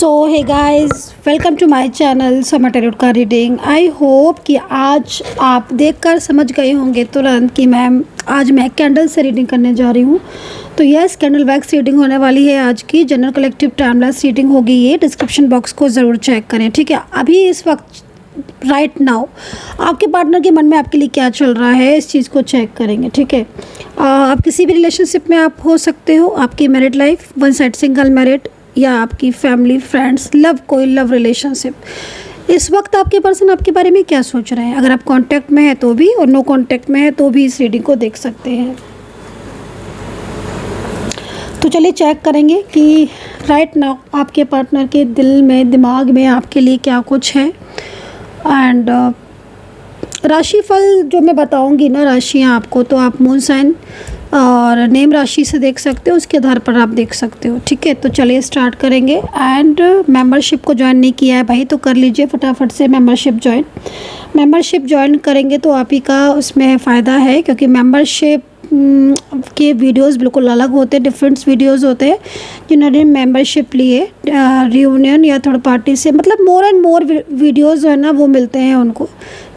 So hey guys, welcome to my channel Sama tarot का reading. I hope कि आज आप देखकर समझ गए होंगे तुरंत कि आज मैं कैंडल से रीडिंग करने जा रही हूँ। तो यस, कैंडल वैक्स रीडिंग होने वाली है आज की। जनरल कलेक्टिव टाइमलेस रीडिंग होगी ये। डिस्क्रिप्शन बॉक्स को ज़रूर चेक करें, ठीक है। अभी इस वक्त राइट नाउ आपके पार्टनर के मन में आपके लिए क्या चल रहा है, इस चीज़ को चेक करेंगे, ठीक है। आप किसी भी रिलेशनशिप में आप हो सकते हो, आपकी married life, one side single married, या आपकी फैमिली, फ्रेंड्स, कोई लव रिलेशनशिप। इस वक्त आपके पर्सन आपके बारे में क्या सोच रहे हैं। अगर आप कांटेक्ट में है तो भी, और नो कांटेक्ट में है तो भी इस रीडिंग को देख सकते हैं। तो चलिए चेक करेंगे कि राइट नाउ आपके पार्टनर के दिल में, दिमाग में आपके लिए क्या कुछ है। एंड राशिफल जो मैं बताऊंगी ना, राशियाँ आपको, तो आप मून साइन और नेम राशि से देख सकते हो, उसके आधार पर आप देख सकते हो, ठीक है। तो चलिए स्टार्ट करेंगे। एंड मेंबरशिप को ज्वाइन नहीं किया है भाई तो कर लीजिए फटाफट से मेंबरशिप ज्वाइन करेंगे तो आप ही का उसमें फ़ायदा है, क्योंकि मेंबरशिप के वीडियोस बिल्कुल अलग होते हैं, डिफरेंट वीडियोस होते हैं। जिन्होंने मेंबरशिप लिए रियूनियन या थर्ड पार्टी से, मतलब मोर एंड मोर वीडियोस जो है ना वो मिलते हैं उनको,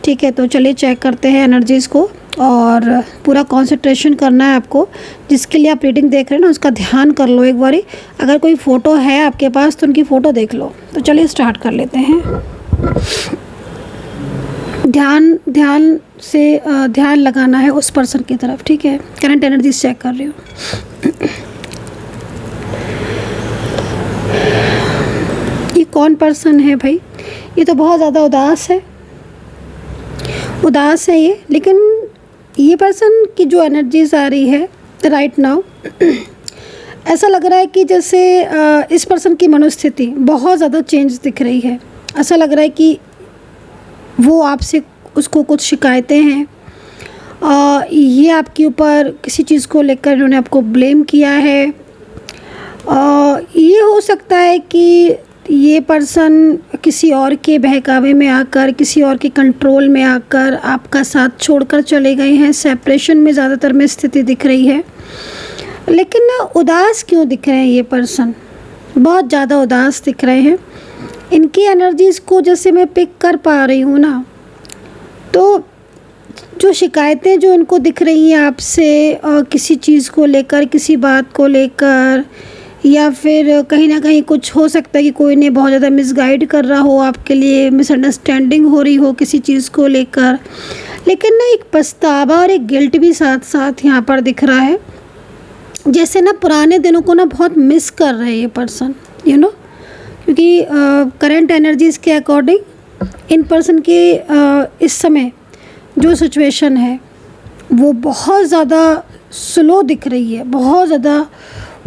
ठीक है। तो चलिए चेक करते हैं एनर्जीज़ को, और पूरा कंसंट्रेशन करना है आपको। जिसके लिए आप रीडिंग देख रहे हैं ना, उसका ध्यान कर लो एक बारी। अगर कोई फ़ोटो है आपके पास तो उनकी फ़ोटो देख लो। तो चलिए स्टार्ट कर लेते हैं। ध्यान लगाना है उस पर्सन की तरफ, ठीक है। करंट एनर्जी चेक कर रही हूँ। ये कौन पर्सन है भाई? ये तो बहुत ज़्यादा उदास है ये। लेकिन ये पर्सन की जो एनर्जीज आ रही है राइट नाउ, ऐसा लग रहा है कि जैसे इस पर्सन की मनोस्थिति बहुत ज़्यादा चेंज दिख रही है। ऐसा लग रहा है कि वो आपसे, उसको कुछ शिकायतें हैं। ये आपके ऊपर किसी चीज़ को लेकर उन्होंने आपको ब्लेम किया है। ये हो सकता है कि ये पर्सन किसी और के बहकावे में आकर, किसी और के कंट्रोल में आकर आपका साथ छोड़कर चले गए हैं। सेपरेशन में ज़्यादातर में स्थिति दिख रही है। लेकिन ना, उदास क्यों दिख रहे हैं ये पर्सन? बहुत ज़्यादा उदास दिख रहे हैं। इनकी एनर्जीज़ को जैसे मैं पिक कर पा रही हूँ ना, तो जो शिकायतें जो इनको दिख रही हैं आपसे, किसी चीज़ को लेकर, किसी बात को लेकर, या फिर कहीं ना कहीं कुछ हो सकता है कि कोई ने बहुत ज़्यादा मिसगाइड कर रहा हो आपके लिए, मिसअंडरस्टैंडिंग हो रही हो किसी चीज़ को लेकर। लेकिन ना, एक पछतावा और एक गिल्ट भी साथ साथ यहाँ पर दिख रहा है। जैसे ना पुराने दिनों को ना बहुत मिस कर रहे हैं ये पर्सन, यू नो। क्योंकि करंट एनर्जीज़ के अकॉर्डिंग इन पर्सन के इस समय जो सिचुएशन है वो बहुत ज़्यादा स्लो दिख रही है। बहुत ज़्यादा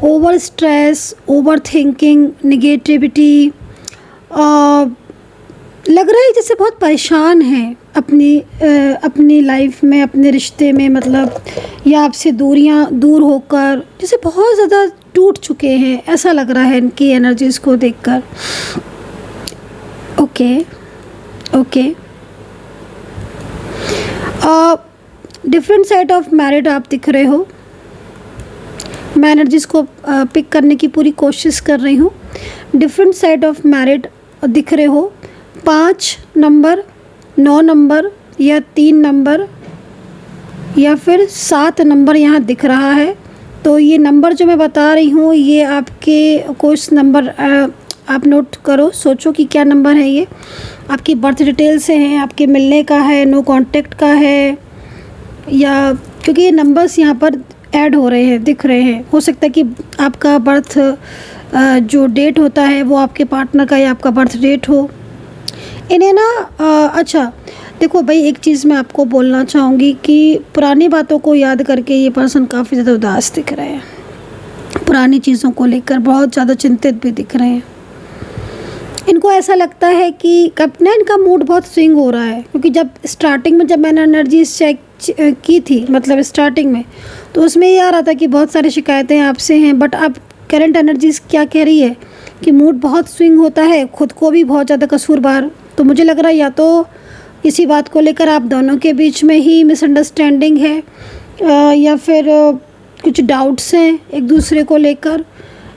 over stress, over thinking, negativity, लग रहा है जैसे बहुत परेशान है अपनी लाइफ में, अपने रिश्ते में, मतलब, या आपसे दूर होकर जैसे बहुत ज़्यादा टूट चुके हैं, ऐसा लग रहा है इनकी एनर्जीज़ को देखकर। Okay. Different side of married आप दिख रहे हो। मैं एनर्जीज़ को पिक करने की पूरी कोशिश कर रही हूँ। डिफरेंट साइड ऑफ मैरिड दिख रहे हो। 5 नंबर, 9 नंबर, या 3 नंबर, या फिर 7 नंबर यहाँ दिख रहा है। तो ये नंबर जो मैं बता रही हूँ, ये आपके कुछ नंबर आप नोट करो, सोचो कि क्या नंबर है ये। आपकी बर्थ डिटेल से हैं, आपके मिलने का है, नो कांटेक्ट का है, या क्योंकि ये नंबर्स यहाँ पर ऐड हो रहे हैं, दिख रहे हैं। हो सकता है कि आपका बर्थ जो डेट होता है वो आपके पार्टनर का या आपका बर्थ डेट हो। इन्हें ना अच्छा देखो भाई, एक चीज़ मैं आपको बोलना चाहूँगी कि पुरानी बातों को याद करके ये पर्सन काफ़ी ज़्यादा उदास दिख रहे हैं। पुरानी चीज़ों को लेकर बहुत ज़्यादा चिंतित भी दिख रहे हैं। इनको ऐसा लगता है कि कब ना इनका मूड बहुत स्विंग हो रहा है। क्योंकि जब स्टार्टिंग में, जब मैंने एनर्जीज चेक की थी, मतलब स्टार्टिंग में, तो उसमें ये आ रहा था कि बहुत सारी शिकायतें आपसे हैं। बट अब करंट एनर्जीज क्या कह रही है कि मूड बहुत स्विंग होता है, खुद को भी बहुत ज़्यादा कसूरवार। तो मुझे लग रहा है या तो किसी बात को लेकर आप दोनों के बीच में ही मिसअंडरस्टैंडिंग है, या फिर कुछ डाउट्स हैं एक दूसरे को लेकर,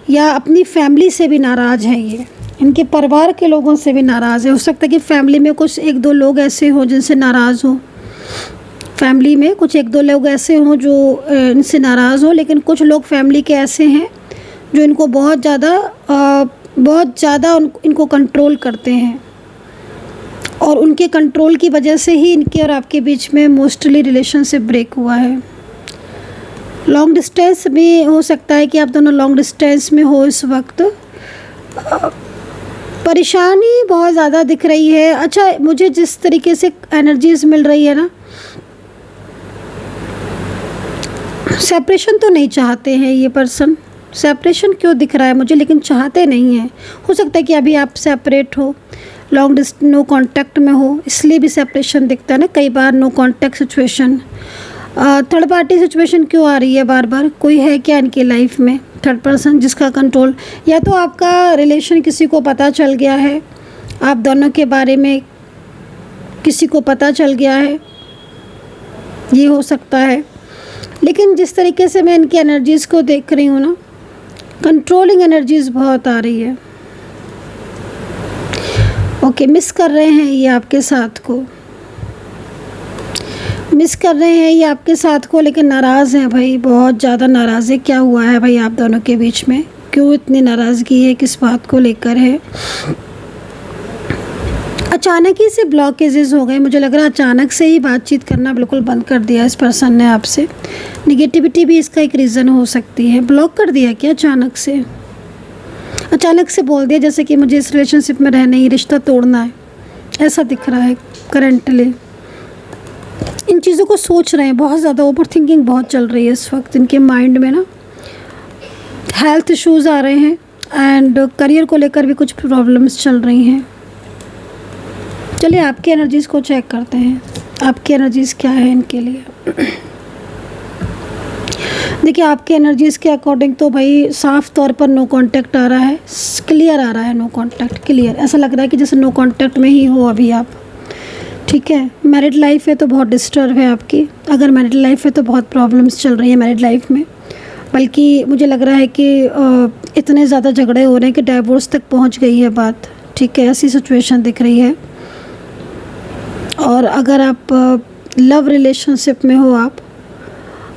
या अपनी फैमिली से भी नाराज़ है ये। इनके परिवार के लोगों से भी नाराज़ है। हो सकता है कि फैमिली में कुछ एक दो लोग ऐसे हों जिनसे नाराज़ हो, फैमिली में कुछ एक दो लोग ऐसे हों जो इनसे नाराज़ हो, लेकिन कुछ लोग फैमिली के ऐसे हैं जो इनको बहुत ज़्यादा इनको कंट्रोल करते हैं, और उनके कंट्रोल की वजह से ही इनके और आपके बीच में मोस्टली रिलेशनशिप ब्रेक हुआ है। लॉन्ग डिस्टेंस भी हो सकता है कि आप दोनों लॉन्ग डिस्टेंस में हो इस वक्त। परेशानी बहुत ज़्यादा दिख रही है। अच्छा, मुझे जिस तरीके से एनर्जीज मिल रही है ना, सेपरेशन तो नहीं चाहते हैं ये पर्सन। सेपरेशन क्यों दिख रहा है मुझे, लेकिन चाहते नहीं हैं। हो सकता है कि अभी आप सेपरेट हो, लॉन्ग नो कांटेक्ट में हो, इसलिए भी सेपरेशन दिखता है ना कई बार। No contact situation, third party situation क्यों आ रही है बार बार? कोई है क्या इनकी लाइफ में थर्ड पर्सन जिसका कंट्रोल? या तो आपका रिलेशन किसी को पता चल गया है, आप दोनों के बारे में किसी को पता चल गया है, ये हो सकता है। लेकिन जिस तरीके से मैं इनकी एनर्जीज़ को देख रही हूँ ना, कंट्रोलिंग एनर्जीज़ बहुत आ रही है। ओके, मिस कर रहे हैं ये आपके साथ को, मिस कर रहे हैं ये आपके साथ को, लेकिन नाराज़ हैं भाई, बहुत ज़्यादा नाराज़ है। क्या हुआ है भाई आप दोनों के बीच में? क्यों इतनी नाराज़गी है, किस बात को लेकर है? अचानक ही से ब्लॉकेजेस हो गए। मुझे लग रहा है अचानक से ही बातचीत करना बिल्कुल बंद कर दिया इस पर्सन ने आपसे। निगेटिविटी भी इसका एक रीज़न हो सकती है। ब्लॉक कर दिया क्या अचानक से? अचानक से बोल दिया जैसे कि मुझे इस रिलेशनशिप में रहना ही, रिश्ता तोड़ना है, ऐसा दिख रहा है करंटली। इन चीज़ों को सोच रहे हैं, बहुत ज़्यादा ओवर थिंकिंग बहुत चल रही है इस वक्त इनके माइंड में ना। हेल्थ इश्यूज़ आ रहे हैं एंड करियर को लेकर भी कुछ प्रॉब्लम्स चल रही हैं। चलिए आपकी एनर्जीज़ को चेक करते हैं, आपकी एनर्जीज़ क्या है इनके लिए। देखिए आपके एनर्जीज़ के अकॉर्डिंग तो भाई साफ तौर पर नो कांटेक्ट आ रहा है, क्लियर आ रहा है, नो कांटेक्ट क्लियर। ऐसा लग रहा है कि जैसे नो कांटेक्ट में ही हो अभी आप, ठीक है। मैरिड लाइफ है तो बहुत डिस्टर्ब है आपकी। अगर मैरिड लाइफ है तो बहुत प्रॉब्लम्स चल रही है मैरिड लाइफ में, बल्कि मुझे लग रहा है कि इतने ज़्यादा झगड़े हो रहे हैं कि डाइवोर्स तक पहुंच गई है बात, ठीक है। ऐसी सिचुएशन दिख रही है। और अगर आप लव रिलेशनशिप में हो आप,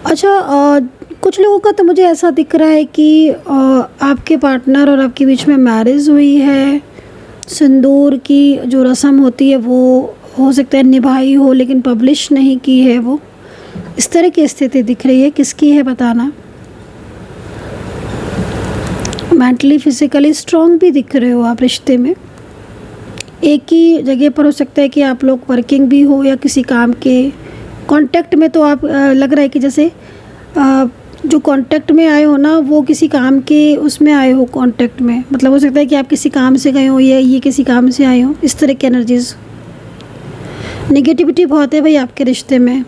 अच्छा कुछ लोगों का तो मुझे ऐसा दिख रहा है कि आपके पार्टनर और आपके बीच में मैरिज हुई है, सिंदूर की जो रस्म होती है वो हो सकता है निभाई हो लेकिन पब्लिश नहीं की है वो, इस तरह की स्थिति दिख रही है। किसकी है बताना। मेंटली फिजिकली स्ट्रॉन्ग भी दिख रहे हो आप रिश्ते में। एक ही जगह पर हो सकता है कि आप लोग वर्किंग भी हो या किसी काम के कांटेक्ट में, तो आप लग रहा है कि जैसे जो कांटेक्ट में आए हो ना वो किसी काम के उसमें आए हो कांटेक्ट में, मतलब हो सकता है कि आप किसी काम से गए हो या ये किसी काम से आए हो। इस तरह की एनर्जीज, नेगेटिविटी बहुत है भाई आपके रिश्ते में।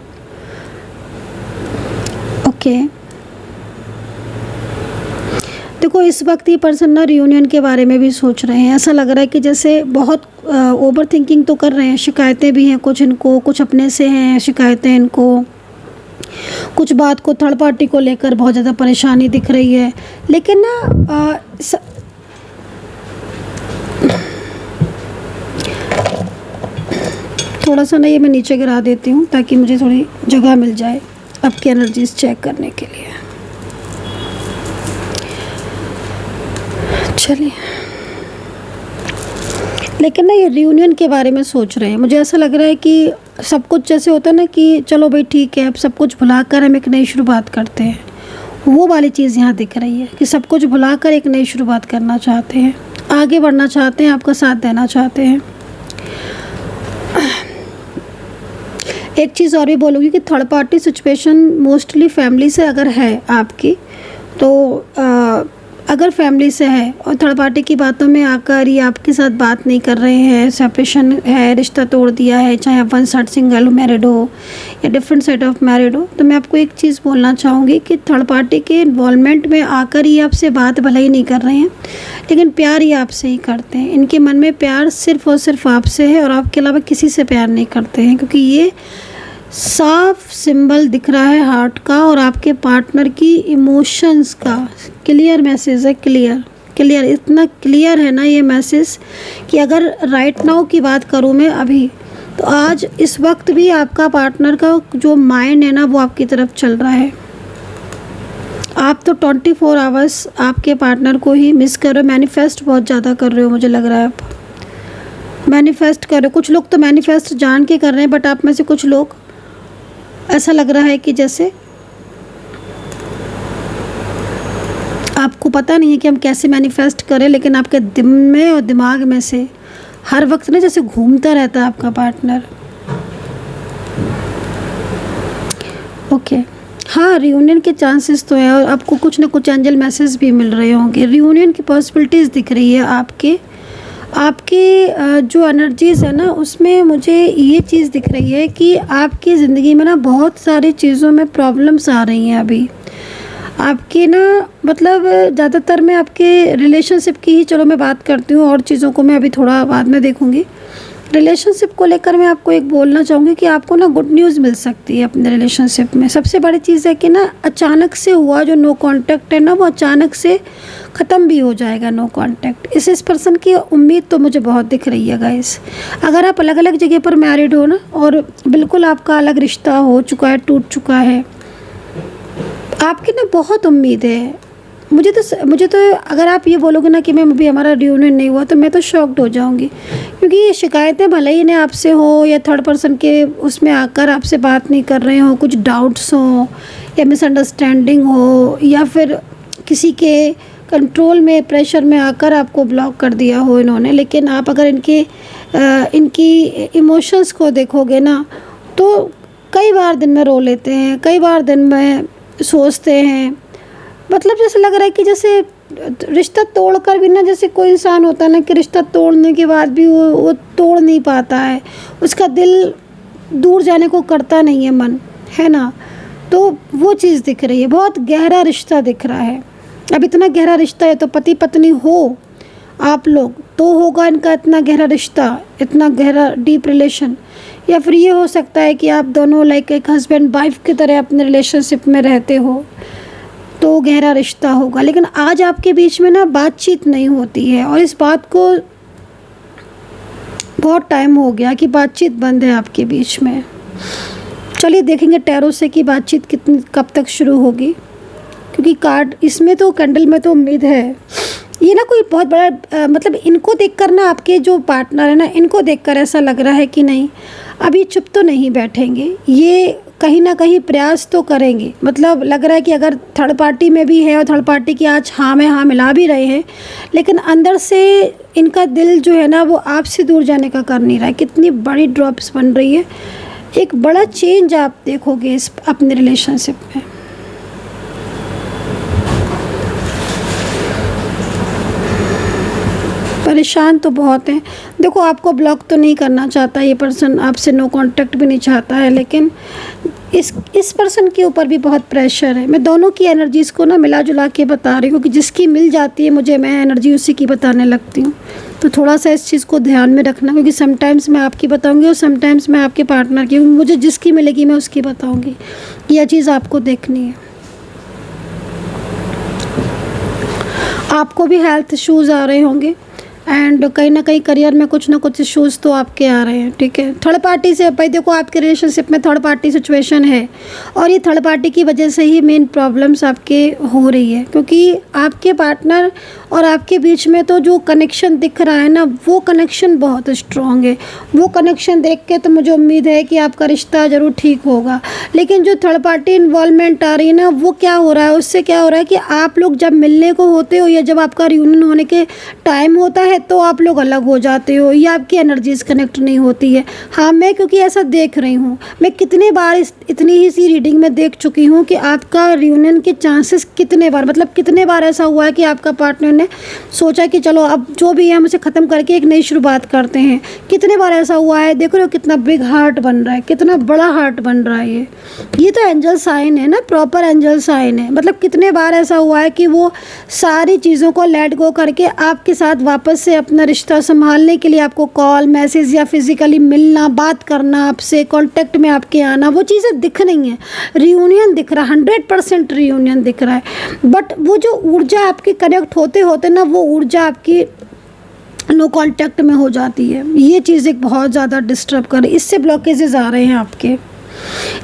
ओके देखो इस वक्त ये पर्सन ना रियूनियन के बारे में भी सोच रहे हैं। ऐसा लग रहा है कि जैसे बहुत ओवर थिंकिंग तो कर रहे हैं, शिकायतें भी हैं कुछ इनको, कुछ अपने से हैं शिकायतें इनको, कुछ बात को थर्ड पार्टी को लेकर बहुत ज़्यादा परेशानी दिख रही है। लेकिन ना थोड़ा सा ना ये मैं नीचे गिरा देती हूँ ताकि मुझे थोड़ी जगह मिल जाए आपकी एनर्जीज चेक करने के लिए। चलिए, लेकिन ना ये रियूनियन के बारे में सोच रहे हैं। मुझे ऐसा लग रहा है कि सब कुछ जैसे होता है ना कि चलो भाई ठीक है अब सब कुछ भुलाकर हम एक नई शुरुआत करते हैं, वो वाली चीज़ यहाँ दिख रही है कि सब कुछ भुलाकर एक नई शुरुआत करना चाहते हैं, आगे बढ़ना चाहते हैं, आपका साथ देना चाहते हैं। एक चीज़ और भी बोलूँगी कि third party situation mostly family से अगर है आपकी, तो अगर फैमिली से है और थर्ड पार्टी की बातों में आकर ये आपके साथ बात नहीं कर रहे हैं, सेपरेशन है, रिश्ता तोड़ दिया है, चाहे आप वन साइड सिंगल मैरिड हो या डिफरेंट साइड ऑफ मैरिड हो, तो मैं आपको एक चीज़ बोलना चाहूँगी कि थर्ड पार्टी के इन्वॉल्वमेंट में आकर ये आपसे बात भले ही नहीं कर रहे हैं, लेकिन प्यार ये आपसे ही करते हैं। इनके मन में प्यार सिर्फ़ और सिर्फ आपसे है और आपके अलावा किसी से प्यार नहीं करते हैं, क्योंकि ये साफ सिंबल दिख रहा है हार्ट का और आपके पार्टनर की इमोशंस का। क्लियर मैसेज है, क्लियर क्लियर, इतना क्लियर है ना ये मैसेज कि अगर राइट नाउ की बात करूँ मैं अभी, तो आज इस वक्त भी आपका पार्टनर का जो माइंड है ना वो आपकी तरफ चल रहा है। आप तो 24 आवर्स आपके पार्टनर को ही मिस कर रहे हो, मैनिफेस्ट बहुत ज़्यादा कर रहे हो, मुझे लग रहा है आप मैनिफेस्ट कर रहे हो। कुछ लोग तो मैनिफेस्ट जान के कर रहे हैं, बट आप में से कुछ लोग ऐसा लग रहा है कि जैसे आपको पता नहीं है कि हम कैसे मैनिफेस्ट करें, लेकिन आपके दिल में और दिमाग में से हर वक्त ना जैसे घूमता रहता है आपका पार्टनर। ओके, हाँ, रियूनियन के चांसेस तो है और आपको कुछ ना कुछ एंजल मैसेज भी मिल रहे होंगे। रियूनियन की पॉसिबिलिटीज़ दिख रही है आपके जो एनर्जीज़ है ना, उसमें मुझे ये चीज़ दिख रही है कि आपकी ज़िंदगी में ना बहुत सारी चीज़ों में प्रॉब्लम्स आ रही हैं अभी आपके ना, मतलब ज़्यादातर मैं आपके रिलेशनशिप की ही चलो मैं बात करती हूँ, और चीज़ों को मैं अभी थोड़ा बाद में देखूँगी। रिलेशनशिप को लेकर मैं आपको एक बोलना चाहूँगी कि आपको ना गुड न्यूज़ मिल सकती है अपने रिलेशनशिप में। सबसे बड़ी चीज़ है कि ना अचानक से हुआ जो नो कांटेक्ट है ना, वो अचानक से ख़त्म भी हो जाएगा नो कांटेक्ट। इस पर्सन की उम्मीद तो मुझे बहुत दिख रही है गाइस। अगर आप अलग अलग जगह पर मैरिड हो ना, और बिल्कुल आपका अलग रिश्ता हो चुका है, टूट चुका है, आपकी ना बहुत उम्मीद है। मुझे तो अगर आप ये बोलोगे ना कि मैम अभी हमारा रियूनियन नहीं हुआ, तो मैं तो शॉक्ड हो जाऊंगी, क्योंकि ये शिकायतें भले ही ने आपसे हो या थर्ड पर्सन के उसमें आकर आपसे बात नहीं कर रहे हो, कुछ डाउट्स हो या मिसअंडरस्टैंडिंग हो, या फिर किसी के कंट्रोल में प्रेशर में आकर आपको ब्लॉक कर दिया हो इन्होंने, लेकिन आप अगर इनकी इमोशंस को देखोगे ना, तो कई बार दिन में रो लेते हैं, कई बार दिन में सोचते हैं। मतलब जैसे लग रहा है कि जैसे रिश्ता तोड़कर भी ना, जैसे कोई इंसान होता है ना कि रिश्ता तोड़ने के बाद भी वो तोड़ नहीं पाता है, उसका दिल दूर जाने को करता नहीं है मन, है ना। तो वो चीज़ दिख रही है, बहुत गहरा रिश्ता दिख रहा है। अब इतना गहरा रिश्ता है तो पति पत्नी हो आप लोग तो होगा इनका इतना गहरा रिश्ता, इतना गहरा डीप रिलेशन, या फिर ये हो सकता है कि आप दोनों लाइक एक हस्बैंड वाइफ की तरह अपने रिलेशनशिप में रहते हो, तो गहरा रिश्ता होगा। लेकिन आज आपके बीच में ना बातचीत नहीं होती है, और इस बात को बहुत टाइम हो गया कि बातचीत बंद है आपके बीच में। चलिए देखेंगे टैरो से कि बातचीत कब तक शुरू होगी, क्योंकि कार्ड इसमें तो कैंडल में तो उम्मीद है। ये ना कोई बहुत बड़ा मतलब इनको देखकर ना, आपके जो पार्टनर है ना, इनको देखकर ऐसा लग रहा है कि नहीं अभी चुप तो नहीं बैठेंगे, ये कहीं ना कहीं प्रयास तो करेंगे। मतलब लग रहा है कि अगर थर्ड पार्टी में भी है और थर्ड पार्टी की आज हाँ में हाँ मिला भी रहे हैं, लेकिन अंदर से इनका दिल जो है ना वो आपसे दूर जाने का कर नहीं रहा है। कितनी बड़ी ड्रॉप्स बन रही है, एक बड़ा चेंज आप देखोगे इस अपने रिलेशनशिप में। परेशान तो बहुत हैं। देखो आपको ब्लॉक तो नहीं करना चाहता ये पर्सन, आपसे नो कांटेक्ट भी नहीं चाहता है, लेकिन इस पर्सन के ऊपर भी बहुत प्रेशर है। मैं दोनों की एनर्जीज़ को ना मिला जुला के बता रही हूँ कि जिसकी मिल जाती है मुझे, मैं एनर्जी उसी की बताने लगती हूँ। तो थोड़ा सा इस चीज़ को ध्यान में रखना, क्योंकि समटाइम्स मैं आपकी बताऊँगी और समटाइम्स मैं आपके पार्टनर की। मुझे जिसकी मिलेगी मैं उसकी बताऊँगी, यह चीज़ आपको देखनी है। आपको भी हेल्थ इश्यूज़ आ रहे होंगे, एंड कहीं ना कहीं करियर में कुछ ना कुछ इश्यूज़ तो आपके आ रहे हैं, ठीक है। थर्ड पार्टी से भाई देखो आपके रिलेशनशिप में थर्ड पार्टी सिचुएशन है, और ये थर्ड पार्टी की वजह से ही मेन प्रॉब्लम्स आपके हो रही है, क्योंकि आपके पार्टनर और आपके बीच में तो जो कनेक्शन दिख रहा है ना, वो कनेक्शन बहुत स्ट्रॉन्ग है। वो कनेक्शन देख के तो मुझे उम्मीद है कि आपका रिश्ता ज़रूर ठीक होगा। लेकिन जो थर्ड पार्टी इन्वॉल्वमेंट आ रही है ना, वो क्या हो रहा है, उससे क्या हो रहा है कि आप लोग जब मिलने को होते हो या जब आपका रियूनियन होने के टाइम होता है तो आप लोग अलग हो जाते हो, या आपकी एनर्जीज कनेक्ट नहीं होती है। हाँ, मैं क्योंकि ऐसा देख रही हूँ, मैं कितने बार इतनी ही सी रीडिंग में देख चुकी हूँ कि आपका रियूनियन के चांसेस कितने बार, मतलब कितने बार ऐसा हुआ है कि आपका पार्टनर ने सोचा कि चलो अब जो भी है हम उसे ख़त्म करके एक नई शुरुआत करते हैं। कितने बार ऐसा हुआ है, देख रहे हो कितना बिग हार्ट बन रहा है, कितना बड़ा हार्ट बन रहा है। ये तो एंजल साइन है ना, प्रॉपर एंजल साइन है। मतलब कितने बार ऐसा हुआ है कि वो सारी चीज़ों को लेट गो करके आपके साथ वापस से अपना रिश्ता संभालने के लिए आपको कॉल मैसेज या फिज़िकली मिलना, बात करना, आपसे कांटेक्ट में आपके आना, वो चीज़ें दिख नहीं है। रियूनियन दिख रहा है, 100% रियूनियन दिख रहा है, बट वो जो ऊर्जा आपकी कनेक्ट होते होते हैं ना, वो ऊर्जा आपकी नो कांटेक्ट में हो जाती है। ये चीज़ एक बहुत ज़्यादा डिस्टर्ब कर रही है, इससे ब्लॉकेजेस आ रहे हैं आपके।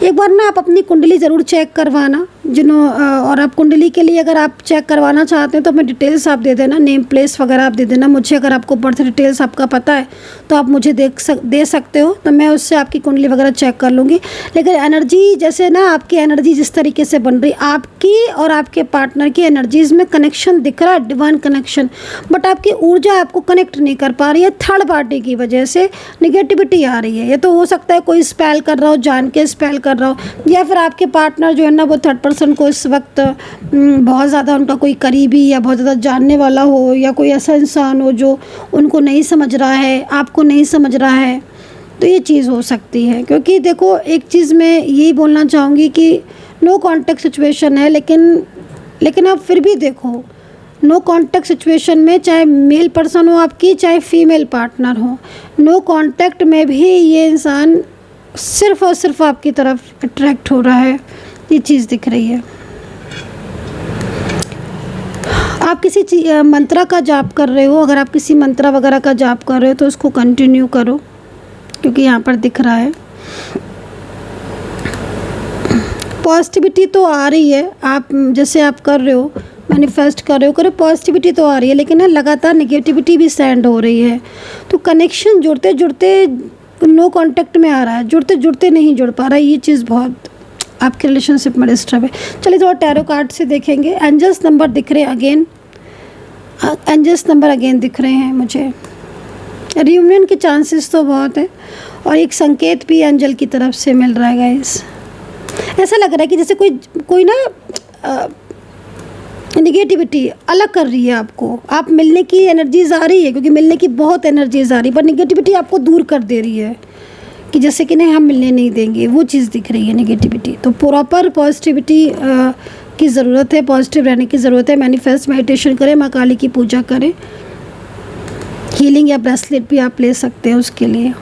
एक बार ना आप अपनी कुंडली ज़रूर चेक करवाना और आप कुंडली के लिए अगर आप चेक करवाना चाहते हैं तो अपने डिटेल्स आप दे देना, नेम प्लेस वगैरह आप दे देना मुझे। अगर आपको बर्थ डिटेल्स आपका पता है तो आप मुझे दे सकते हो, तो मैं उससे आपकी कुंडली वगैरह चेक कर लूँगी। लेकिन एनर्जी जैसे ना, आपकी एनर्जी जिस तरीके से बन रही, आपकी और आपके पार्टनर की एनर्जीज़ में कनेक्शन दिख रहा है, डिवाइन कनेक्शन, बट आपकी ऊर्जा आपको कनेक्ट नहीं कर पा रही है। थर्ड पार्टी की वजह से निगेटिविटी आ रही है। ये तो हो सकता है कोई स्पेल कर रहा हो, जान के स्पेल कर रहा हो, या फिर आपके पार्टनर जो है ना वो थर्ड पर्सन को इस वक्त बहुत ज़्यादा उनका कोई करीबी या बहुत ज़्यादा जानने वाला हो, या कोई ऐसा इंसान हो जो उनको नहीं समझ रहा है, आपको नहीं समझ रहा है। तो ये चीज़ हो सकती है। क्योंकि देखो, एक चीज़ मैं यही बोलना चाहूँगी कि नो कॉन्टेक्ट सिचुएशन है, लेकिन आप फिर भी देखो, नो कॉन्टेक्ट सिचुएशन में चाहे मेल पर्सन हो आपकी, चाहे फीमेल पार्टनर हो, नो कॉन्टेक्ट में भी ये इंसान सिर्फ़ और सिर्फ आपकी तरफ अट्रैक्ट हो रहा है। ये चीज़ दिख रही है। आप किसी मंत्रा का जाप कर रहे हो, अगर आप किसी मंत्रा वगैरह का जाप कर रहे हो तो उसको कंटिन्यू करो, क्योंकि यहाँ पर दिख रहा है पॉजिटिविटी तो आ रही है। आप जैसे आप कर रहे हो, मैनिफेस्ट कर रहे हो, पॉजिटिविटी तो आ रही है, लेकिन ना लगातार नेगेटिविटी भी सेंड हो रही है। तो कनेक्शन जुड़ते जुड़ते नो कांटेक्ट में आ रहा है, जुड़ते जुड़ते नहीं जुड़ पा रहा है। ये चीज़ बहुत आपके रिलेशनशिप में डिस्टर्ब है। चलिए थोड़ा टैरो कार्ड से देखेंगे। एंजल्स नंबर दिख रहे हैं अगेन, एंजल्स नंबर अगेन दिख रहे हैं मुझे। रियूनियन के चांसेस तो बहुत है, और एक संकेत भी एंजल की तरफ से मिल रहा है गाइस। ऐसा लग रहा है कि जैसे कोई ना निगेटिविटी अलग कर रही है आपको। आप मिलने की एनर्जीज आ रही है, क्योंकि मिलने की बहुत एनर्जीज आ रही है, पर निगेटिविटी आपको दूर कर दे रही है कि जैसे कि नहीं, हम मिलने नहीं देंगे, वो चीज़ दिख रही है निगेटिविटी। तो प्रॉपर पॉजिटिविटी की ज़रूरत है, पॉजिटिव रहने की ज़रूरत है। मैनिफेस्ट मेडिटेशन करें, माँ काली की पूजा करें, हीलिंग या ब्रेसलेट भी आप ले सकते हैं उसके लिए।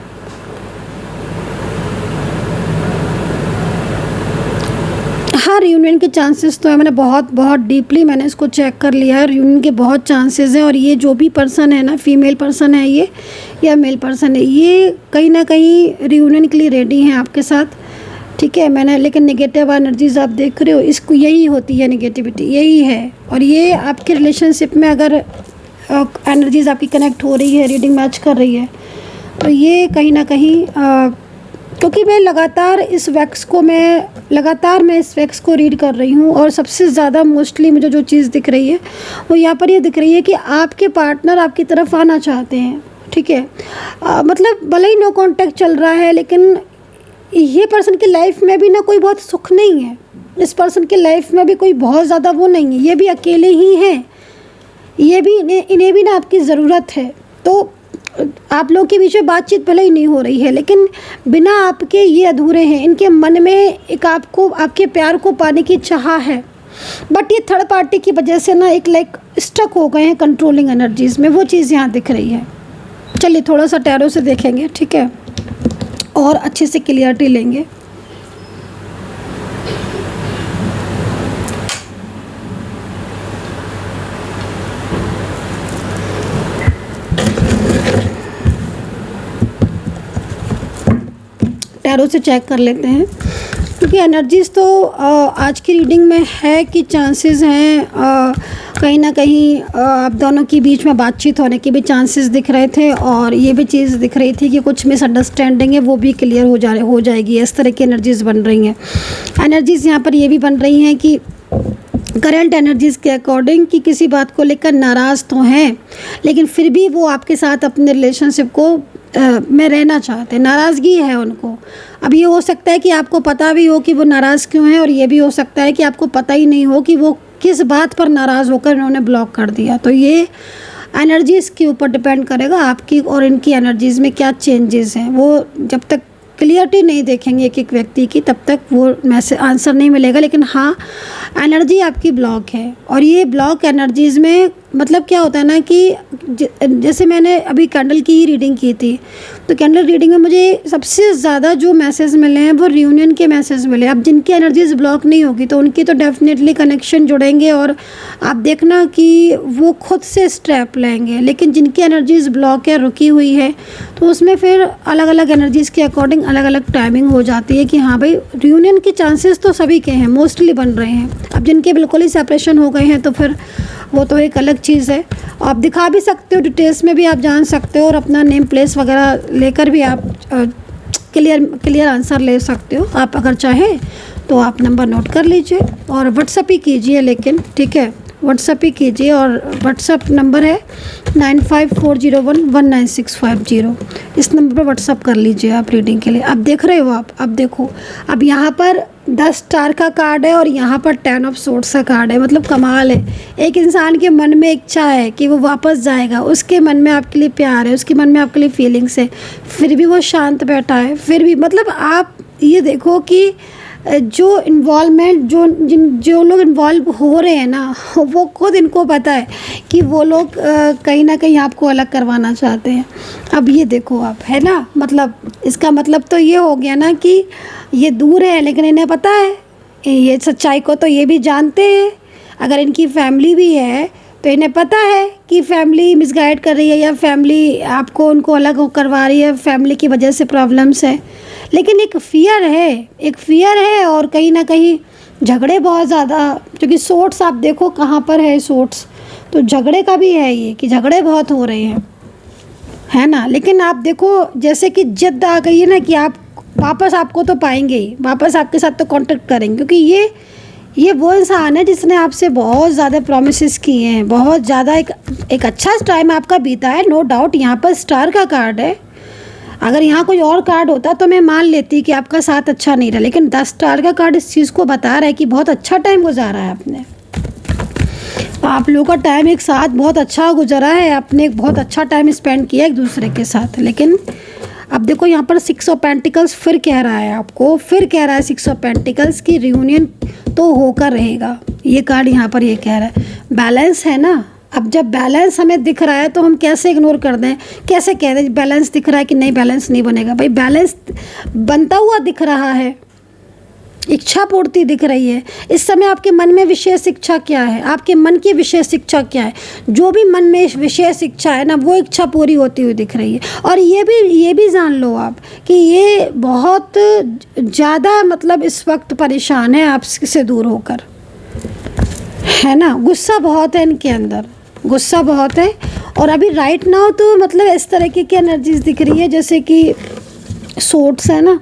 हाँ, रियूनियन के चांसेस तो है। मैंने बहुत डीपली मैंने इसको चेक कर लिया है। रियूनियन के बहुत चांसेस हैं, और ये जो भी पर्सन है ना, फीमेल पर्सन है ये या मेल पर्सन है, ये कहीं ना कहीं रियूनियन के लिए रेडी हैं आपके साथ, ठीक है। मैंने लेकिन नेगेटिव एनर्जीज आप देख रहे हो, इसको यही होती है निगेटिविटी, यही है। और ये आपके रिलेशनशिप में अगर एनर्जीज आपकी कनेक्ट हो रही है, रीडिंग मैच कर रही है, तो ये कहीं ना कहीं क्योंकि मैं लगातार इस वैक्स को रीड कर रही हूँ, और सबसे ज़्यादा मोस्टली मुझे जो चीज़ दिख रही है वो यहाँ पर ये दिख रही है कि आपके पार्टनर आपकी तरफ आना चाहते हैं, ठीक है। मतलब भले ही नो कांटेक्ट चल रहा है, लेकिन ये पर्सन की लाइफ में भी ना कोई बहुत सुख नहीं है। इस पर्सन की लाइफ में भी कोई बहुत ज़्यादा वो नहीं है, ये भी अकेले ही हैं, ये भी इन्हें भी ना आपकी ज़रूरत है। तो आप लोगों के बीच में बातचीत भले ही नहीं हो रही है, लेकिन बिना आपके ये अधूरे हैं। इनके मन में एक आपके प्यार को पाने की चाह है, बट ये थर्ड पार्टी की वजह से ना एक स्टक हो गए हैं कंट्रोलिंग एनर्जीज़ में। वो चीज़ यहाँ दिख रही है। चलिए थोड़ा सा टैरो से देखेंगे, ठीक है, और अच्छे से क्लियरिटी लेंगे। टैरो से चेक कर लेते हैं, क्योंकि एनर्जीज़ तो आज की रीडिंग में है कि चांसेस हैं कहीं ना कहीं आप दोनों के बीच में बातचीत होने के भी चांसेस दिख रहे थे, और ये भी चीज़ दिख रही थी कि कुछ मिसअंडरस्टैंडिंग है वो भी क्लियर हो जाएगी। इस तरह की एनर्जीज़ बन रही हैं। एनर्जीज़ यहाँ पर ये भी बन रही हैं कि करंट एनर्जीज़ के अकॉर्डिंग कि किसी बात को लेकर नाराज़ तो हैं, लेकिन फिर भी वो आपके साथ अपने रिलेशनशिप को में रहना चाहते हैं। नाराज़गी है उनको। अब ये हो सकता है कि आपको पता भी हो कि वो नाराज़ क्यों है, और ये भी हो सकता है कि आपको पता ही नहीं हो कि वो किस बात पर नाराज़ होकर इन्होंने ब्लॉक कर दिया। तो ये एनर्जीज़ के ऊपर डिपेंड करेगा आपकी और इनकी एनर्जीज़ में क्या चेंजेस हैं। वो जब तक क्लियरिटी नहीं देखेंगे एक एक व्यक्ति की, तब तक वो मैसेज आंसर नहीं मिलेगा। लेकिन हाँ, एनर्जी आपकी ब्लॉक है, और ये ब्लॉक एनर्जीज़ में मतलब क्या होता है ना कि जैसे मैंने अभी कैंडल की ही रीडिंग की थी, तो कैंडल रीडिंग में मुझे सबसे ज़्यादा जो मैसेज मिले हैं वो रियूनियन के मैसेज मिले। अब जिनकी एनर्जीज ब्लॉक नहीं होगी तो उनकी तो डेफिनेटली कनेक्शन जुड़ेंगे और आप देखना कि वो खुद से स्टेप लेंगे। लेकिन जिनकी एनर्जीज ब्लॉक है, रुकी हुई है, तो उसमें फिर अलग अलग एनर्जीज़ के अकॉर्डिंग अलग अलग टाइमिंग हो जाती है कि हाँ भाई रियूनियन के चांसेस तो सभी के हैं, मोस्टली बन रहे हैं। अब जिनके बिल्कुल ही सेपरेशन हो गए हैं तो फिर वो तो एक अलग चीज़ है। आप दिखा भी सकते हो, डिटेल्स में भी आप जान सकते हो और अपना नेम प्लेस वगैरह लेकर भी आप क्लियर आंसर ले सकते हो। आप अगर चाहें तो आप नंबर नोट कर लीजिए और व्हाट्सअप ही कीजिए, लेकिन ठीक है व्हाट्सअप ही कीजिए। और व्हाट्सअप नंबर है 9540119650। इस नंबर पर व्हाट्सअप कर लीजिए आप रीडिंग के लिए। अब देख रहे हो आप, अब देखो, अब यहाँ पर 10 स्टार का कार्ड है और यहाँ पर 10 ऑफ सोर्ड्स का कार्ड है। मतलब कमाल है। एक इंसान के मन में इच्छा है कि वो वापस जाएगा, उसके मन में आपके लिए प्यार है, उसके मन में आपके लिए फीलिंग्स है, फिर भी वो शांत बैठा है। फिर भी मतलब आप ये देखो कि जो इन्वॉल्वमेंट जो लोग इन्वॉल्व हो रहे हैं ना, वो खुद इनको पता है कि वो लोग कहीं ना कहीं आपको अलग करवाना चाहते हैं। अब ये देखो आप, है ना, मतलब इसका मतलब तो ये हो गया ना कि ये दूर है लेकिन इन्हें पता है, ये सच्चाई को तो ये भी जानते हैं। अगर इनकी फैमिली भी है तो इन्हें पता है कि फैमिली मिसगाइड कर रही है या फैमिली आपको उनको अलग करवा रही है, फैमिली की वजह से प्रॉब्लम्स है। लेकिन एक फ़ियर है और कहीं ना कहीं झगड़े बहुत ज़्यादा, क्योंकि सोर्ट्स आप देखो कहाँ पर है सोर्ट्स, तो झगड़े का भी है ये कि झगड़े बहुत हो रहे हैं, है ना। लेकिन आप देखो जैसे कि जिद आ गई है ना कि आप वापस आपको तो पाएंगे ही, वापस आपके साथ तो कांटेक्ट करेंगे, क्योंकि ये वो इंसान है जिसने आपसे बहुत ज़्यादा प्रॉमिसेस किए हैं, बहुत ज़्यादा एक अच्छा टाइम आपका बीता है, नो डाउट। यहाँ पर स्टार का कार्ड है। अगर यहाँ कोई और कार्ड होता तो मैं मान लेती कि आपका साथ अच्छा नहीं रहा, लेकिन 10 स्टार का कार्ड इस चीज़ को बता रहा है कि बहुत अच्छा टाइम गुजारा है आपने, आप लोगों का टाइम एक साथ बहुत अच्छा गुजरा है, आपने एक बहुत अच्छा टाइम स्पेंड किया एक दूसरे के साथ। लेकिन अब देखो यहाँ पर 6 ऑफ पेंटिकल्स फिर कह रहा है आपको, फिर कह रहा है 6 ऑफ पेंटिकल्स की रियूनियन तो होकर रहेगा। ये कार्ड यहाँ पर ये कह रहा है बैलेंस है ना। अब जब बैलेंस हमें दिख रहा है तो हम कैसे इग्नोर कर दें, कैसे कह दें बैलेंस दिख रहा है कि नहीं बैलेंस नहीं बनेगा। भाई बैलेंस बनता हुआ दिख रहा है, इच्छा पूर्ति दिख रही है। इस समय आपके मन में विशेष इच्छा क्या है, आपके मन की विशेष इच्छा क्या है, जो भी मन में विशेष इच्छा है ना, वो इच्छा पूरी होती हुई दिख रही है। और ये भी जान लो आप कि ये बहुत ज़्यादा मतलब इस वक्त परेशान है आपसे दूर होकर, है ना। गुस्सा बहुत है इनके अंदर, गुस्सा बहुत है। और अभी राइट नाउ तो मतलब इस तरह की एनर्जीज दिख रही है जैसे कि सोर्ट्स है ना,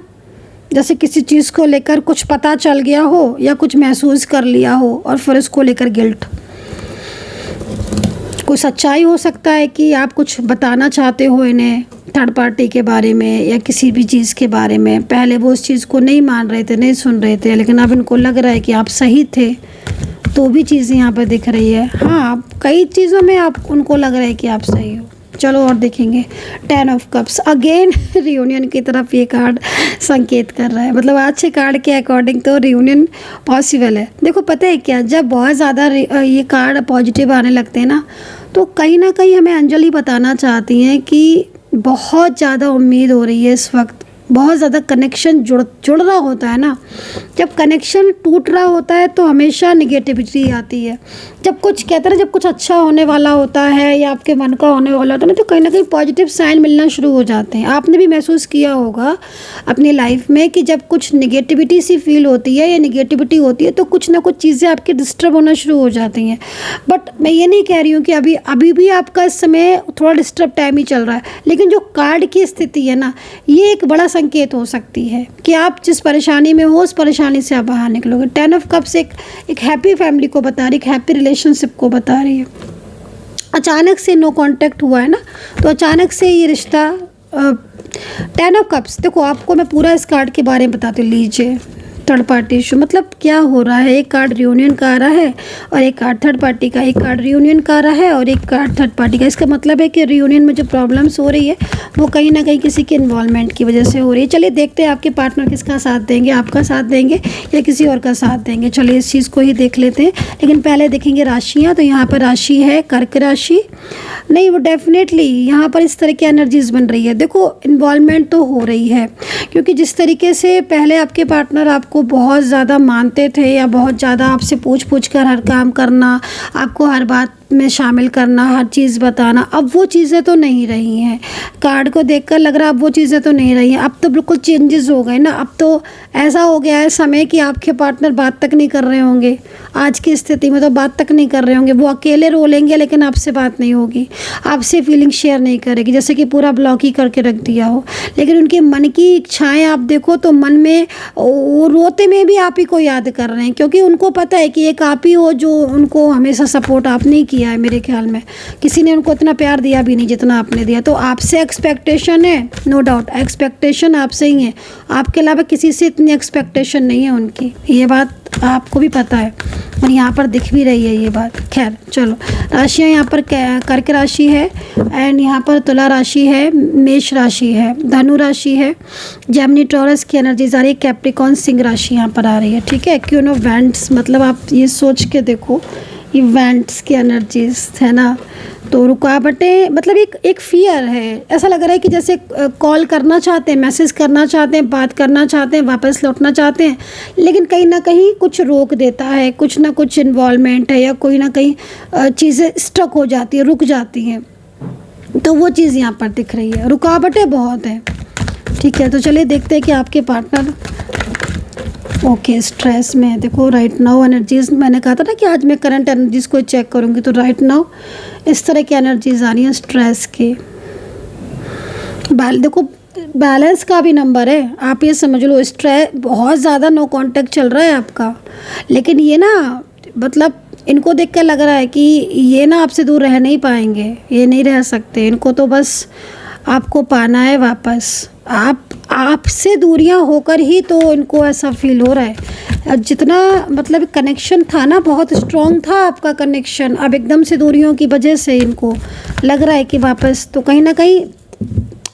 जैसे किसी चीज़ को लेकर कुछ पता चल गया हो या कुछ महसूस कर लिया हो और फिर उसको लेकर गिल्ट। कोई सच्चाई हो सकता है कि आप कुछ बताना चाहते हो इन्हें थर्ड पार्टी के बारे में या किसी भी चीज़ के बारे में। पहले वो उस चीज़ को नहीं मान रहे थे, नहीं सुन रहे थे, लेकिन अब इनको लग रहा है कि आप सही थे, तो भी चीज़ें यहाँ पर दिख रही है। हाँ, कई चीज़ों में आप उनको लग रहा है कि आप सही हो। चलो और देखेंगे 10 ऑफ कप्स अगेन रियूनियन की तरफ ये कार्ड संकेत कर रहा है। मतलब आज के कार्ड के अकॉर्डिंग तो रियूनियन पॉसिबल है। देखो पता है क्या, जब बहुत ज़्यादा ये कार्ड पॉजिटिव आने लगते हैं ना, तो कहीं ना कहीं हमें अंजलि बताना चाहती हैं कि बहुत ज़्यादा उम्मीद हो रही है इस वक्त, बहुत ज़्यादा कनेक्शन जुड़ रहा होता है ना। जब कनेक्शन टूट रहा होता है तो हमेशा निगेटिविटी आती है। जब कुछ कहते हैं ना, जब कुछ अच्छा होने वाला होता है या आपके मन का होने वाला होता है ना, तो कहीं ना कहीं पॉजिटिव साइन मिलना शुरू हो जाते हैं। आपने भी महसूस किया होगा अपनी लाइफ में कि जब कुछ निगेटिविटी सी फील होती है या निगेटिविटी होती है तो कुछ ना कुछ चीज़ें आपके डिस्टर्ब होना शुरू हो जाती हैं। बट मैं ये नहीं कह रही हूँ कि अभी भी आपका इस समय थोड़ा डिस्टर्ब टाइम ही चल रहा है, लेकिन जो कार्ड की स्थिति है ना, ये एक बड़ा संकेत हो सकती है कि आप जिस परेशानी में हो उस परेशानी से आप बाहर निकलोगे। 10 ऑफ कप्स एक हैप्पी फैमिली को बता रही, एक हैप्पी रिलेशनशिप को बता रही है। अचानक से नो कांटेक्ट हुआ है ना, तो अचानक से ये रिश्ता 10 ऑफ कप्स। देखो आपको मैं पूरा इस कार्ड के बारे में बताती हूँ, लीजिए थर्ड पार्टी इशू मतलब क्या हो रहा है, एक कार्ड रियूनियन का आ रहा है और एक कार्ड थर्ड पार्टी का, एक कार्ड रियूनियन का आ रहा है और एक कार्ड थर्ड पार्टी का। इसका मतलब है कि रियूनियन में जो प्रॉब्लम्स हो रही है वो कहीं ना कहीं किसी के इन्वॉल्वमेंट की वजह से हो रही है। चलिए देखते हैं आपके पार्टनर किसका साथ देंगे, आपका साथ देंगे या किसी और का साथ देंगे। चलिए इस चीज़ को ही देख लेते हैं, लेकिन पहले देखेंगे राशियाँ। तो यहाँ पर राशि है कर्क राशि। नहीं, वो डेफिनेटली यहाँ पर इस तरह की एनर्जीज बन रही है। देखो इन्वॉल्वमेंट तो हो रही है, क्योंकि जिस तरीके से पहले आपके पार्टनर आपको बहुत ज़्यादा मानते थे या बहुत ज़्यादा आपसे पूछ कर हर काम करना, आपको हर बात में शामिल करना, हर चीज़ बताना, अब वो चीज़ें तो नहीं रही हैं। कार्ड को देखकर लग रहा है अब वो चीज़ें तो नहीं रही हैं। अब तो बिल्कुल चेंजेस हो गए ना। अब तो ऐसा हो गया है समय कि आपके पार्टनर बात तक नहीं कर रहे होंगे। आज की स्थिति में तो बात तक नहीं कर रहे होंगे। वो अकेले रो लेंगे लेकिन आपसे बात नहीं होगी, आपसे फीलिंग शेयर नहीं करेगी, जैसे कि पूरा ब्लॉक ही करके रख दिया हो। लेकिन उनके मन की इच्छाएँ आप देखो तो मन में वो रोते में भी आप ही को याद कर रहे हैं, क्योंकि उनको पता है कि एक आप ही हो जो उनको हमेशा सपोर्ट आपने किया है। मेरे ख्याल में किसी ने उनको इतना प्यार दिया भी नहीं जितना आपने दिया। तो आपसे एक्सपेक्टेशन है, नो डाउट एक्सपेक्टेशन आपसे ही है, आपके अलावा किसी से इतनी एक्सपेक्टेशन नहीं है उनकी। ये बात आपको भी पता है और यहाँ पर दिख भी रही है ये बात। खैर चलो, राशियाँ यहाँ पर कर्क राशि है एंड यहाँ पर तुला राशि है, मेष राशि है, धनु राशि है, जेमिनी टॉरस की एनर्जीज आ रही है, कैप्रिकॉर्न सिंह राशि यहाँ पर आ रही है। ठीक है, क्यों नो वेंट्स, मतलब आप ये सोच के देखो इवेंट्स की एनर्जीज है ना। तो रुकावटें मतलब एक फियर है। ऐसा लग रहा है कि जैसे कॉल करना चाहते हैं, मैसेज करना चाहते हैं, बात करना चाहते हैं, वापस लौटना चाहते हैं, लेकिन कहीं ना कहीं कुछ रोक देता है, कुछ ना कुछ इन्वॉल्वमेंट है या कोई ना कहीं चीज़ें स्टक हो जाती है, रुक जाती हैं। तो वो चीज़ यहाँ पर दिख रही है, रुकावटें बहुत हैं। ठीक है, तो चलिए देखते हैं कि आपके पार्टनर ओके स्ट्रेस में है। देखो राइट नाउ एनर्जीज, मैंने कहा था ना कि आज मैं करंट एनर्जीज को चेक करूँगी, तो राइट नाउ इस तरह की एनर्जीज आ रही हैं स्ट्रेस की। देखो बैलेंस का भी नंबर है, आप ये समझ लो। स्ट्रेस बहुत ज़्यादा नो कांटेक्ट चल रहा है आपका, लेकिन ये ना मतलब इनको देख कर लग रहा है कि ये ना आपसे दूर रह नहीं पाएंगे, ये नहीं रह सकते। इनको तो बस आपको पाना है वापस। आपसे दूरियां होकर ही तो इनको ऐसा फील हो रहा है। जितना मतलब कनेक्शन था ना, बहुत स्ट्रॉन्ग था आपका कनेक्शन, अब एकदम से दूरियों की वजह से इनको लग रहा है कि वापस तो कहीं ना कहीं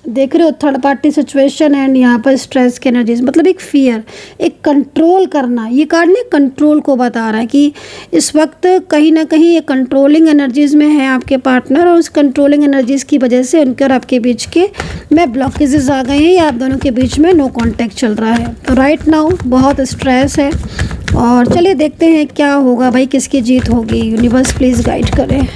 देख रहे हो थर्ड पार्टी सिचुएशन एंड यहाँ पर स्ट्रेस की एनर्जीज, मतलब एक फियर, एक कंट्रोल करना। ये कार्ड ने कंट्रोल को बता रहा है कि इस वक्त कहीं ना कहीं ये कंट्रोलिंग एनर्जीज में है आपके पार्टनर, और उस कंट्रोलिंग एनर्जीज की वजह से उनके और आपके बीच के में ब्लॉकेजेस आ गए हैं या आप दोनों के बीच में नो कॉन्टैक्ट चल रहा है। तो राइट नाउ बहुत स्ट्रेस है। और चलिए देखते हैं क्या होगा भाई, किसकी जीत होगी। यूनिवर्स प्लीज़ गाइड करें,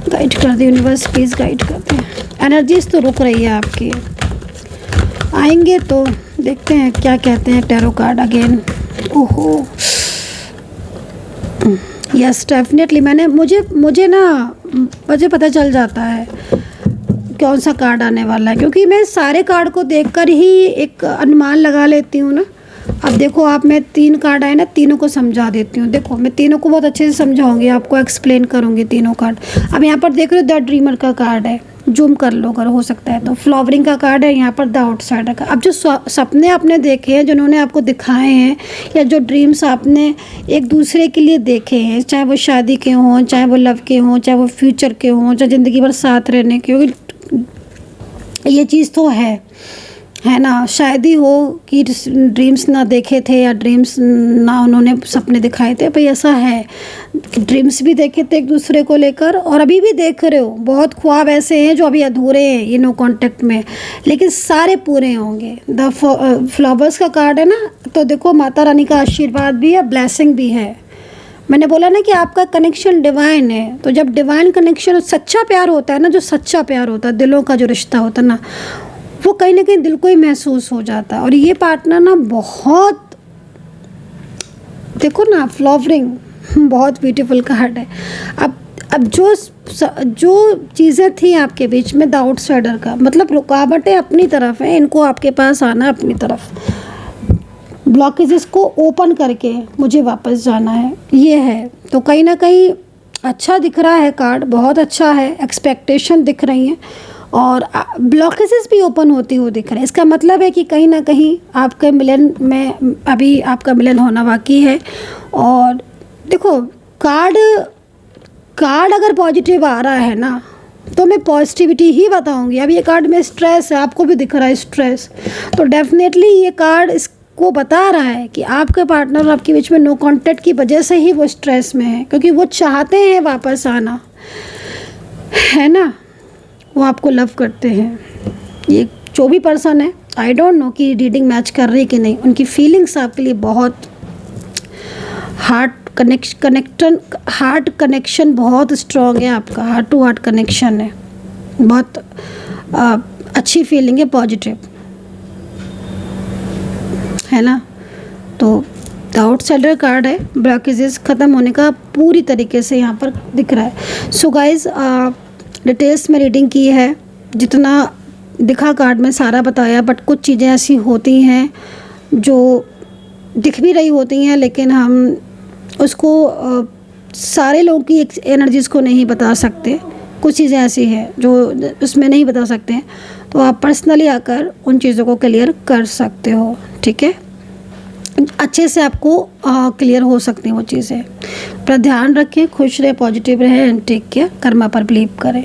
गाइड कर दे यूनिवर्स, प्लीज़ गाइड कर दे। एनर्जीज तो रुक रही है आपकी, आएंगे तो देखते हैं क्या कहते हैं टैरो कार्ड अगेन। ओहो यस डेफिनेटली, मुझे पता चल जाता है कौन सा कार्ड आने वाला है, क्योंकि मैं सारे कार्ड को देखकर ही एक अनुमान लगा लेती हूँ ना। अब देखो आप, मैं 3 कार्ड आए ना, तीनों को समझा देती हूँ। देखो मैं तीनों को बहुत अच्छे से समझाऊंगी, आपको एक्सप्लेन करूँगी तीनों कार्ड। अब यहाँ पर देख रहे हो द ड्रीमर का कार्ड है, जूम कर लो अगर हो सकता है तो। फ्लावरिंग का कार्ड है यहाँ पर, द आउटसाइडर का। अब जो सपने आपने देखे हैं, जिन्होंने आपको दिखाए हैं, या जो ड्रीम्स आपने एक दूसरे के लिए देखे हैं, चाहे वो शादी के हों, चाहे वो लव के हों, चाहे वो फ्यूचर के हों, चाहे ज़िंदगी भर साथ रहने के हों, ये चीज़ तो है ना। शायद ही हो कि ड्रीम्स ना देखे थे या ड्रीम्स ना उन्होंने सपने दिखाए थे, भाई ऐसा है। ड्रीम्स भी देखे थे एक दूसरे को लेकर और अभी भी देख रहे हो। बहुत ख्वाब ऐसे हैं जो अभी अधूरे हैं ये नो कांटेक्ट में, लेकिन सारे पूरे होंगे। द फ्लावर्स का कार्ड है ना, तो देखो माता रानी का आशीर्वाद भी है, ब्लेसिंग भी है। मैंने बोला ना कि आपका कनेक्शन डिवाइन है, तो जब डिवाइन कनेक्शन, सच्चा प्यार होता है ना, जो सच्चा प्यार होता है, दिलों का जो रिश्ता होता है ना, वो कहीं ना कहीं दिल को ही महसूस हो जाता है। और ये पार्टनर ना बहुत, देखो ना फ्लावरिंग, बहुत ब्यूटीफुल कार्ड है। अब जो चीज़ें थी आपके बीच में, द आउटसाइडर का मतलब रुकावटें अपनी तरफ हैं, इनको आपके पास आना अपनी तरफ, ब्लॉकेजेस को ओपन करके मुझे वापस जाना है, ये है। तो कहीं ना कहीं अच्छा दिख रहा है कार्ड, बहुत अच्छा है। एक्सपेक्टेशन दिख रही हैं और ब्लॉकेजेस भी ओपन होती हुई दिख रहे हैं। इसका मतलब है कि कहीं ना कहीं आपके मिलन में अभी आपका मिलन होना बाकी है। और देखो कार्ड अगर पॉजिटिव आ रहा है ना तो मैं पॉजिटिविटी ही बताऊंगी। अब ये कार्ड में स्ट्रेस है, आपको भी दिख रहा है स्ट्रेस, तो डेफिनेटली ये कार्ड इसको बता रहा है कि आपके पार्टनर और आपके बीच में नो कांटेक्ट की वजह से ही वो स्ट्रेस में है, क्योंकि वो चाहते हैं वापस आना, है ना, वो आपको लव करते हैं। ये जो भी पर्सन है, आई डोंट नो कि रीडिंग मैच कर रही है कि नहीं, उनकी फीलिंग्स आपके लिए बहुत हार्ट कनेक्शन बहुत स्ट्रॉन्ग है आपका, हार्ट टू हार्ट कनेक्शन है, बहुत अच्छी फीलिंग है, पॉजिटिव, है ना। तो द आउटसाइडर कार्ड है, ब्लॉकेजेस ख़त्म होने का पूरी तरीके से यहाँ पर दिख रहा है। सो गाइज डिटेल्स में रीडिंग की है, जितना दिखा कार्ड में सारा बताया, बट कुछ चीज़ें ऐसी होती हैं जो दिख भी रही होती हैं लेकिन हम उसको सारे लोगों की एनर्जीज़ को नहीं बता सकते। कुछ चीज़ें ऐसी हैं जो उसमें नहीं बता सकते हैं, तो आप पर्सनली आकर उन चीज़ों को क्लियर कर सकते हो, ठीक है, अच्छे से आपको क्लियर हो सकती हैं वो चीज़ें। पर ध्यान रखें, खुश रहे, पॉजिटिव रहें एंड टेक केयर, कर्मा पर बिलीव करें।